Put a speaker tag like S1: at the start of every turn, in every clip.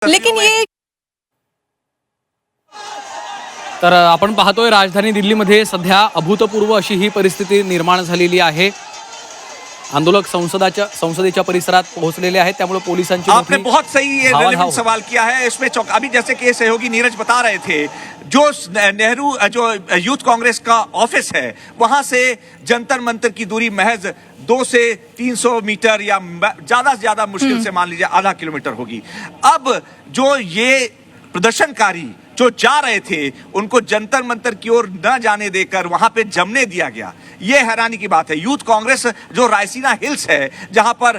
S1: लेकिन ये
S2: तर आपण पाहतोय राजधानी दिल्लीमध्ये सध्या अभूतपूर्व अशी ही परिस्थिती निर्माण झालेली आहे। आंदोलक संसदेच्या परिसरात पोहोचलेले आहेत, त्यामुळे पोलिसांची
S3: आपने बहुत सही ये रेलेवेंट सवाल किया है। इसमें अभी जैसे कि सहयोगी नीरज बता रहे थे, जो नेहरू जो यूथ कांग्रेस का ऑफिस है वहां से जंतर मंतर की दूरी महज 2 से 300 मीटर या ज्यादा से ज्यादा मुश्किल से मान लीजिए आधा किलोमीटर होगी। अब जो ये प्रदर्शनकारी जो जा रहे थे उनको जंतर मंतर की ओर न जाने देकर वहां पे जमने दिया गया, ये हैरानी की बात है। यूथ कांग्रेस जो रायसीना हिल्स है जहां पर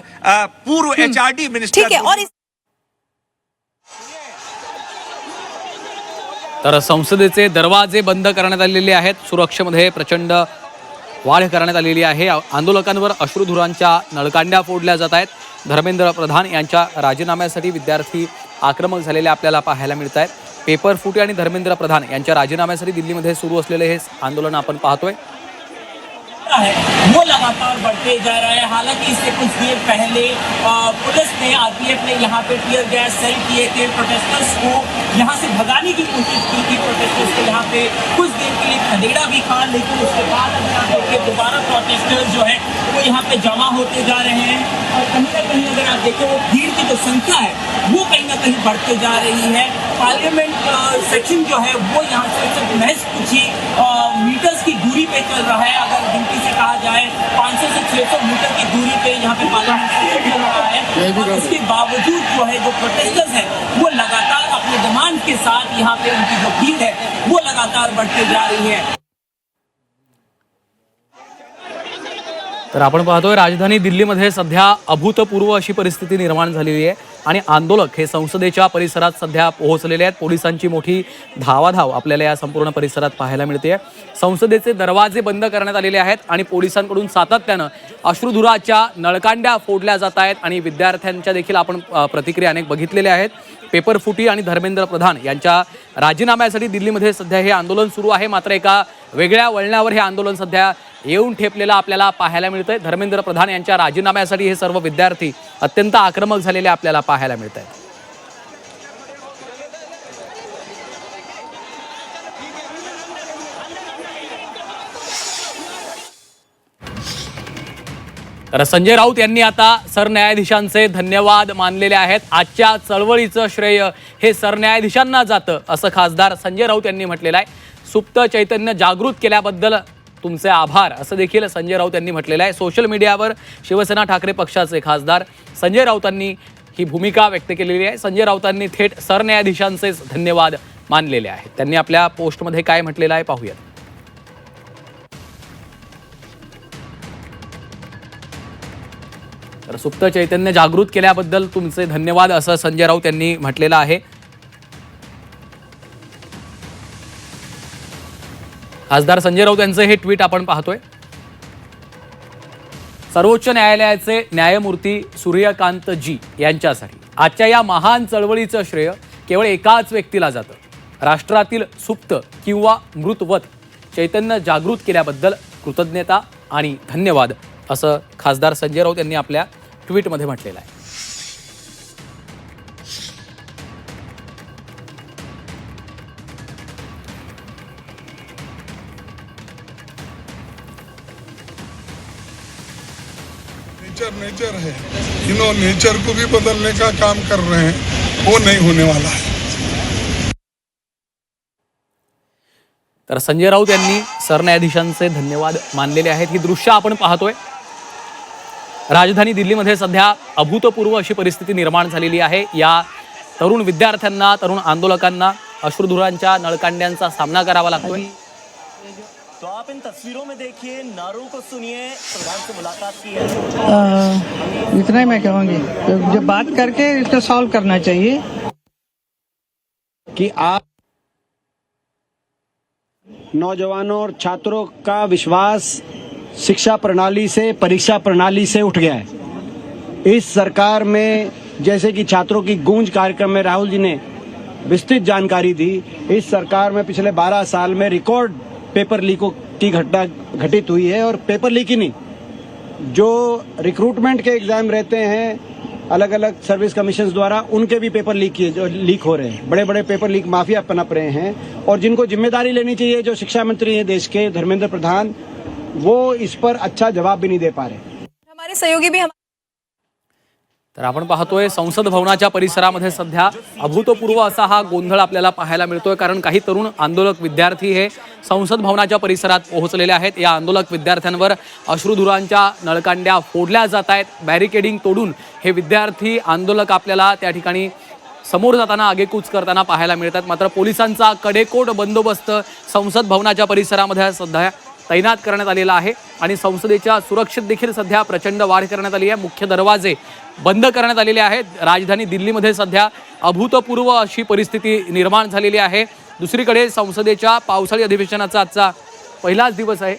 S3: पूर्व एचआरडी मिनिस्टर
S1: ठीक है। और
S2: तर संसदेचे दरवाजे बंद करण्यात आलेले आहेत, सुरक्षेमध्ये प्रचंड वाढ करण्यात आलेली आहे। आंदोलकांवर अश्रुधुरांच्या नळकांड्या फोडल्या जात आहेत। धर्मेंद्र प्रधान यांच्या राजीनाम्यासाठी विद्यार्थी आक्रमक झालेले आपल्याला पाहायला मिळत आहेत। पेपर फुटी आणि धर्मेंद्र प्रधान यांच्या राजीनाम्यासाठी दिल्लीमध्ये सुरू असलेले हे आंदोलन आपण पाहतोय
S4: वो लगातार बढ़ते जा रहा है। हालांकि इससे कुछ देर पहले पुलिस ने आरपीएफ ने यहाँ पे टीयर गैस सेल किए थे, प्रोटेस्टर्स को यहाँ से भगाने की कोशिश की थी। प्रोटेस्टर्स को यहाँ पे कुछ देर के लिए खदेड़ा भी था, लेकिन उसके बाद अगर आप देखिए दोबारा प्रोटेस्टर्स जो है वो यहाँ पे जमा होते जा रहे हैं। और कहीं ना कहीं अगर आप देखें वो भीड़ की जो संख्या है वो कहीं ना कहीं बढ़ते जा रही है। पार्लियामेंट सेक्शन जो है वो यहाँ से सिर्फ महज कुछ ही मीटर्स की दूरी पे चल रहा है। अगर गिनती से कहा जाए 500 से 600 मीटर की दूरी पे यहाँ पे पार्लियामेंट सेक्शन चल रहा है। और इसके बावजूद जो है जो प्रोटेस्टर्स हैं वो लगातार अपने डिमांड के साथ यहाँ पे उनकी जो भीड़ है वो लगातार बढ़ते जा रही है।
S2: तर आपण पाहतोय राजधानी दिल्लीमध्ये सध्या अभूतपूर्व अशी परिस्थिती निर्माण झालेली आहे आणि आंदोलक हे संसदेच्या परिसरात सध्या पोहोचलेले आहेत। पोलिसांची मोठी धावाधाव आपल्याला या संपूर्ण परिसरात पाहायला मिळते। संसदेचे दरवाजे बंद करण्यात आलेले आहेत आणि पोलिसांकडून सातत्याने अश्रुधुराच्या नळकांड्या फोडल्या जात आहेत आणि विद्यार्थ्यांच्या देखील आपण प्रतिक्रिया अनेक बघितलेल्या आहेत। पेपर फुटी आणि धर्मेंद्र प्रधान यांच्या राजीनाम्यासाठी दिल्लीमध्ये सध्या हे आंदोलन सुरू आहे। मात्र एका वेगळ्या वळणावर हे आंदोलन सध्या येऊन ठेपलेला आपल्याला पाहायला मिळतंय। धर्मेंद्र प्रधान यांच्या राजीनाम्यासाठी हे सर्व विद्यार्थी अत्यंत आक्रमक झालेले आपल्याला पाहायला मिळत आहेत। तर संजय राऊत यांनी आता सरन्यायाधीशांचे धन्यवाद मानलेले आहेत। आजच्या चळवळीचं श्रेय हे सरन्यायाधीशांना जातं असं खासदार संजय राऊत यांनी म्हटलेलं आहे। सुप्त चैतन्य जागृत केल्याबद्दल तुमचे आभार असं देखील संजय राऊत यांनी म्हटलेलं आहे। सोशल मीडियावर शिवसेना ठाकरे पक्षाचे खासदार संजय राऊतांनी ही भूमिका व्यक्त केलेली आहे। संजय राऊतांनी थेट सरन्यायाधीशांचेच धन्यवाद मानलेले आहेत। त्यांनी आपल्या पोस्टमध्ये काय म्हटलेलं आहे पाहूया। तर सुप्त चैतन्य जागृत केल्याबद्दल तुमचे धन्यवाद असं संजय राऊत यांनी म्हटलेलं आहे। खासदार संजय राऊत यांचं हे ट्विट आपण पाहतोय। सर्वोच्च न्यायालयाचे न्यायमूर्ती सूर्यकांत जी यांच्यासाठी आजच्या या महान चळवळीचं श्रेय केवळ एकाच व्यक्तीला जातं। राष्ट्रातील सुप्त किंवा मृतवत चैतन्य जागृत केल्याबद्दल कृतज्ञता आणि धन्यवाद असं खासदार संजय राऊत यांनी आपल्या ट्विटमध्ये म्हटलेलं आहे।
S5: नेचर है, इन्होंने नेचर को भी बदलने का काम कर रहे हैं, वो नहीं होने वाला है।
S2: तर संजय राऊत यांनी सरन्यायाधीशांचे धन्यवाद मानलेले आहेत। ही दृश्य आपण पाहतोय। राजधानी दिल्लीमध्ये सध्या अभूतपूर्व अशी परिस्थिती निर्माण झालेली आहे। या तरुण विद्यार्थ्यांना, तरुण आंदोलकांना अश्रुधुरांच्या नळकांड्यांचा सामना करावा लागतोय।
S6: तो आप इन तस्वीरों में देखिए, नारों को सुनिए। प्रधान से मुलाकात की है।
S7: इतना ही मैं कहूँगी, जब बात करके इसको सॉल्व करना चाहिए
S8: कि आप नौजवानों और छात्रों का विश्वास शिक्षा प्रणाली से, परीक्षा प्रणाली से उठ गया है। इस सरकार में जैसे कि छात्रों की गूंज कार्यक्रम में राहुल जी ने विस्तृत जानकारी दी, इस सरकार में पिछले 12 साल में रिकॉर्ड पेपर लीकों की घटना घटित हुई है। और पेपर लीक ही नहीं, जो रिक्रूटमेंट के एग्जाम रहते हैं अलग अलग सर्विस कमीशन द्वारा उनके भी पेपर लीक हो रहे हैं। बड़े बड़े पेपर लीक माफिया पनप रहे हैं और जिनको जिम्मेदारी लेनी चाहिए, जो शिक्षा मंत्री हैं देश के धर्मेंद्र प्रधान, वो इस पर अच्छा जवाब भी नहीं दे पा रहे।
S1: हमारे सहयोगी भी
S2: तर आपण पाहतोय संसद भवनाच्या परिसरामध्ये सध्या अभूतपूर्व असा हा गोंधळ आपल्याला पाहायला मिळतोय, कारण काही तरुण आंदोलक विद्यार्थी हे संसद भवनाच्या परिसरात पोहोचलेले आहेत। या आंदोलक विद्यार्थ्यांवर अश्रुधुरांच्या नळकांड्या फोडल्या जात आहेत। बॅरिकेडिंग तोडून हे विद्यार्थी आंदोलक आपल्याला त्या ठिकाणी समोर जाताना आगेकूच करताना पाहायला मिळतात। मात्र पोलिसांचा कडेकोट बंदोबस्त संसद भवनाच्या परिसरामध्ये सध्या तैनात करण्यात आलेला आहे आणि संसदेच्या सुरक्षेत देखील सध्या प्रचंड वाढ करण्यात आली आहे। मुख्य दरवाजे बंद करण्यात आलेले आहेत। राजधानी दिल्लीमध्ये सध्या अभूतपूर्व अशी परिस्थिती निर्माण झालेली आहे। दुसरीकडे संसदेच्या पावसाळी अधिवेशनाचा आजचा पहिलाच दिवस आहे।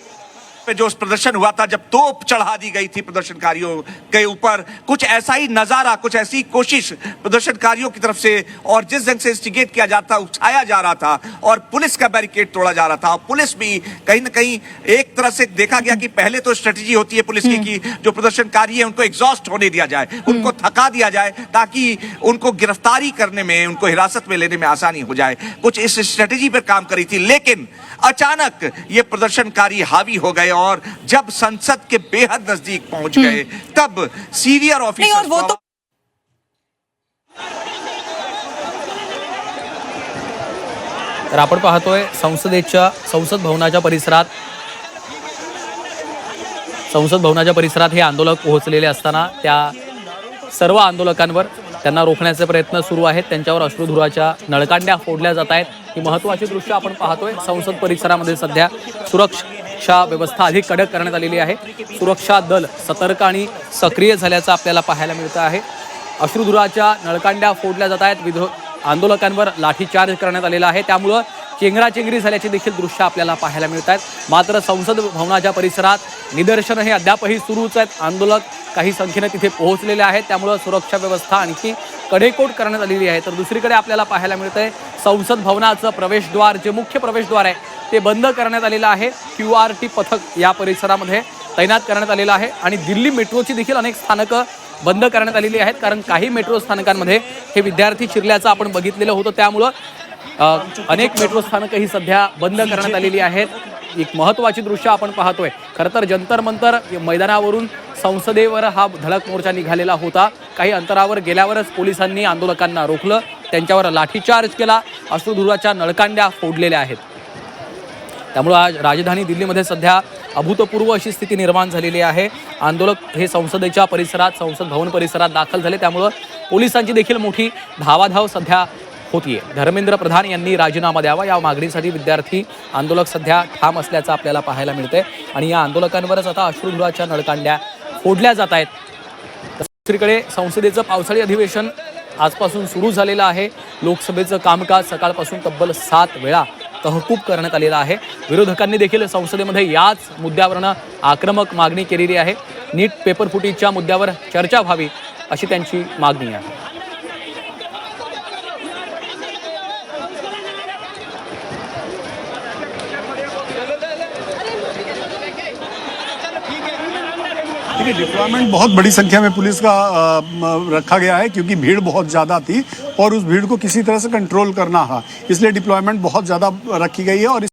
S3: पे जो प्रदर्शन हुआ था, जब तोप चढ़ा दी गई थी प्रदर्शनकारियों के ऊपर, कुछ ऐसा ही नजारा, कुछ ऐसी कोशिश प्रदर्शनकारियों की तरफ से और जिस ढंग से इंस्टिगेट किया जाता, उकसाया जा रहा था और पुलिस का बैरिकेड तोड़ा जा रहा था। पुलिस भी कहीं ना कहीं एक तरह से देखा गया कि पहले तो स्ट्रेटेजी होती है पुलिस की कि जो प्रदर्शनकारी है उनको एग्जॉस्ट होने दिया जाए, उनको थका दिया जाए ताकि उनको गिरफ्तारी करने में, उनको हिरासत में लेने में आसानी हो जाए। कुछ इस स्ट्रेटेजी पर काम करी थी, लेकिन अचानक ये प्रदर्शनकारी हावी हो गए और जब संसद के बेहद नजदीक पहुंच गए तब सीनियर ऑफिसर्स
S1: वो तो
S2: तर आपण पाहतोय संसद भवनाच्या परिसरात हे आंदोलक पोहोचलेले असताना त्या सर्व आंदोलकांवर त्यांना रोखण्याचे प्रयत्न सुरू आहेत। त्यांच्यावर अश्रुधुराच्या नळकांड्या फोडल्या जात आहेत। ही महत्त्वाची दृश्य आपण पाहतोय। संसद परिसरामध्ये सध्या सुरक्षा व्यवस्था अधिक कडक करण्यात आलेली आहे। सुरक्षा दल सतर्क आणि सक्रिय झाल्याचं आपल्याला पाहायला मिळतं आहे। अश्रुधुराच्या नळकांड्या फोडल्या जात आहेत। आंदोलकांवर लाठीचार्ज करण्यात आलेला आहे। त्यामुळं चेंगराचेंगरी झाल्याची देखील दृश्य आपल्याला पाहायला मिळत आहेत। मात्र संसद भवनाच्या परिसरात निदर्शनं हे अद्यापही सुरूच आहेत। आंदोलक काही संख्येने तिथे पोहोचलेले आहेत, त्यामुळं सुरक्षा व्यवस्था आणखी कडेकोट करण्यात आलेली आहे। तर दुसरीकडे आपल्याला पाहायला मिळतंय संसद भवनाचं प्रवेशद्वार, जे मुख्य प्रवेशद्वार आहे ते बंद करण्यात आलेलं आहे। QRT पथक या परिसरामध्ये तैनात करण्यात आलेलं आहे आणि दिल्ली मेट्रोची देखील अनेक स्थानकं बंद करण्यात आलेली आहेत, कारण काही मेट्रो स्थानकांमध्ये हे विद्यार्थी शिरल्याचं आपण बघितलेलं होतं। त्यामुळं अनेक मेट्रो स्थानकं ही सध्या बंद करण्यात आलेली आहेत। एक महत्त्वाची दृश्य आपण पाहतोय। खरं तर जंतर मंतर मैदानावरून संसदेवर हा धडक मोर्चा निघालेला होता। काही अंतरावर गेल्यावरच पोलिसांनी आंदोलकांना रोखलं, त्यांच्यावर लाठीचार्ज केला, अश्रुधुराच्या नळकांड्या फोडलेल्या आहेत। त्यामुळे आज राजधानी दिल्लीमध्ये सध्या अभूतपूर्व अशी स्थिती निर्माण झालेली आहे। आंदोलक हे संसदेच्या परिसरात, संसद भवन परिसरात दाखल झाले, त्यामुळे पोलिसांची देखील मोठी धावाधाव सध्या होतीये। धर्मेंद्र प्रधान यांनी राजीनामा द्यावा या मागणीसाठी विद्यार्थी आंदोलक सध्या ठाम असल्याचं आपल्याला पाहायला मिळतंय आणि या आंदोलकांवरच आता अश्रुधुराच्या नळकांड्या फोडल्या जात आहेत। दुसरीकडे संसदेचं पावसाळी अधिवेशन आजपासून सुरू झालेलं आहे। लोकसभेचं कामकाज सकाळपासून तब्बल 7 वेळा तहकूब करण्यात आलेला आहे। विरोधकांनी देखील संसदेमध्ये याच मुद्द्यावरनं आक्रमक मागणी केलेली आहे। नीट पेपर फुटीच्या मुद्द्यावर चर्चा व्हावी अशी त्यांची मागणी आहे।
S9: देखिए, डिप्लॉयमेंट बहुत बड़ी संख्या में पुलिस का रखा गया है, क्योंकि भीड़ बहुत ज़्यादा थी और उस भीड़ को किसी तरह से कंट्रोल करना है, इसलिए डिप्लॉयमेंट बहुत ज़्यादा रखी गई है। और